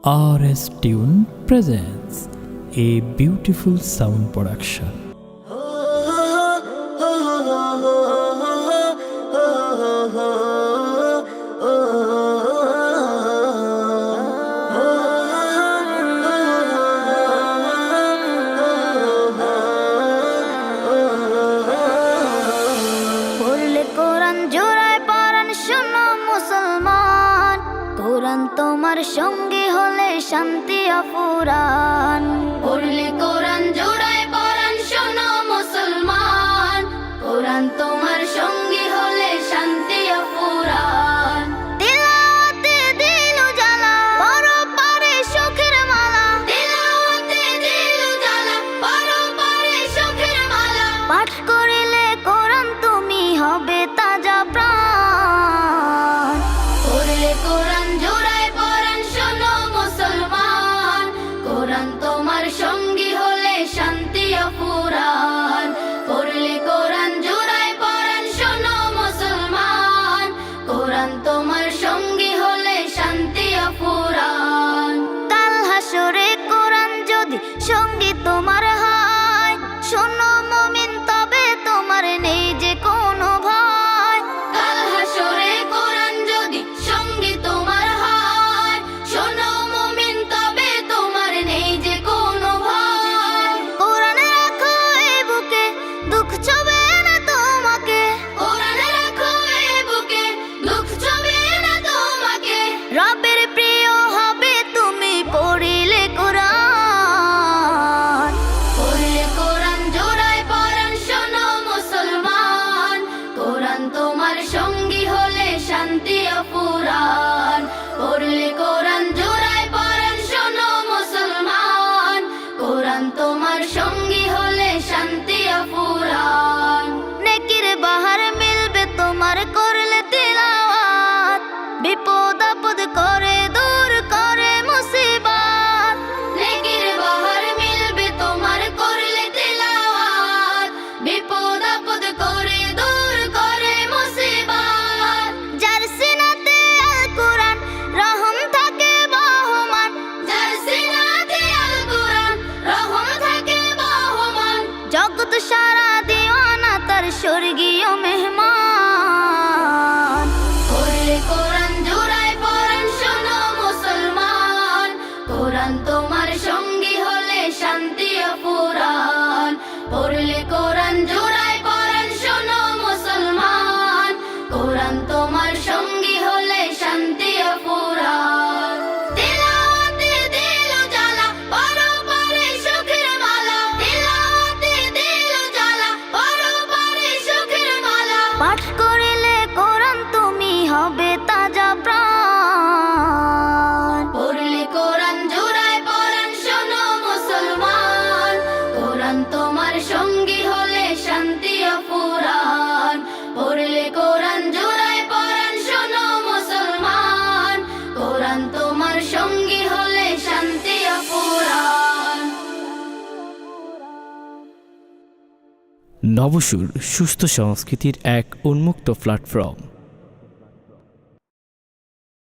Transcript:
RS Tune presents a beautiful sound production. কোরআন তোমার সঙ্গে হলে শান্তি অফুরান। পড়লে কোরআন জোড়ায় পরাণ শোনো মুসলমান, কোরআন তোমার সঙ্গে হলে শান্তি অফুরান। তিলাওয়াতে দিল জ্বালা পরপারে সুখের মালা, তিলাওয়াতে দিল জ্বালা পরপারে সুখের মালা। পাঠ করিলে কোরআন তুমি হবে তাজা প্রাণ। পড়লে কোরআন জোড়ায় পরাণ শোনো মুসলমান, কোরআন তোমার সঙ্গী হলে শান্তি অফুরান। পড়লে কোরআন জোড়ায় পরাণ শোনো মুসলমান, কোরআন তোমার সঙ্গী হলে শান্তি অফুরান। কাল হাসরে কোরআন যদি সঙ্গী তোমার হয়, শোনো মুমিন তবে তোমার নেই যে কোনো ভয়। কাল হাসরে কোরআন যদি সঙ্গী তোমার হয়, শোনো মুমিন তবে তোমার নেই যে কোনো ভয়। কোরআন রাখো এই বুকে দুঃখ ছবে না তোমাকে, কোরআন রাখো এই বুকে দুঃখ ছবে না তোমাকে। রবের প্রিয় হবে তুমি পড়িলে কোরআন। পড়লে কোরআন জোড়ায় পরাণ শোনো মুসলমান, কোরআন তোমার সঙ্গী হলে শান্তি অফুরান। পড়লে কোরআন জোড়ায় পরাণ শোনো মুসলমান, কোরআন তোমার সঙ্গী হলে শান্তি অফুরান। নেকির বাহার মিলবে তোমার করলে তিলাওয়াত, বিপদ আপদ করে দূর করে মুসিবত। নেকির বাহার মিলবে তোমার করলে তিলাওয়াত, বিপদ আপদ করে দূর করে মুসিবত। যার সিনাতে আল কোরআন রহম থাকে বহমান, যার সিনাতে আল কোরআন রহম থাকে বহমান। জগৎ সারা দিওয়ানা তার স্বর্গীয় মেহমান। পড়লে কোরআন জোড়ায় পরাণ শোনো মুসলমান, কোরআন তোমার সঙ্গী হলে শান্তি অফুরান। পড়লে কোরআন জোড়ায় পরাণ শোনো মুসলমান, কোরআন তোমার সঙ্গী হলে শান্তি অফুরান। তিলাওয়াতে দিল জ্বালা পরপারে সুখের মালা, তিলাওয়াতে দিল জ্বালা পরপারে সুখের মালা। পাঠ করিলে কোরআন তুমি হবে তাজা প্রাণ। পড়লে কোরআন জোড়ায় পরাণ শোনো মুসলমান, কোরআন তোমার সঙ্গী হলে শান্তি অফুরান। পড়লে কোরআন জোড়ায় পরাণ শোনো মুসলমান, কোরআন তোমার সঙ্গী হলে শান্তি অফুরান। নবসুর সুস্থ সংস্কৃতির এক উন্মুক্ত প্ল্যাটফর্ম।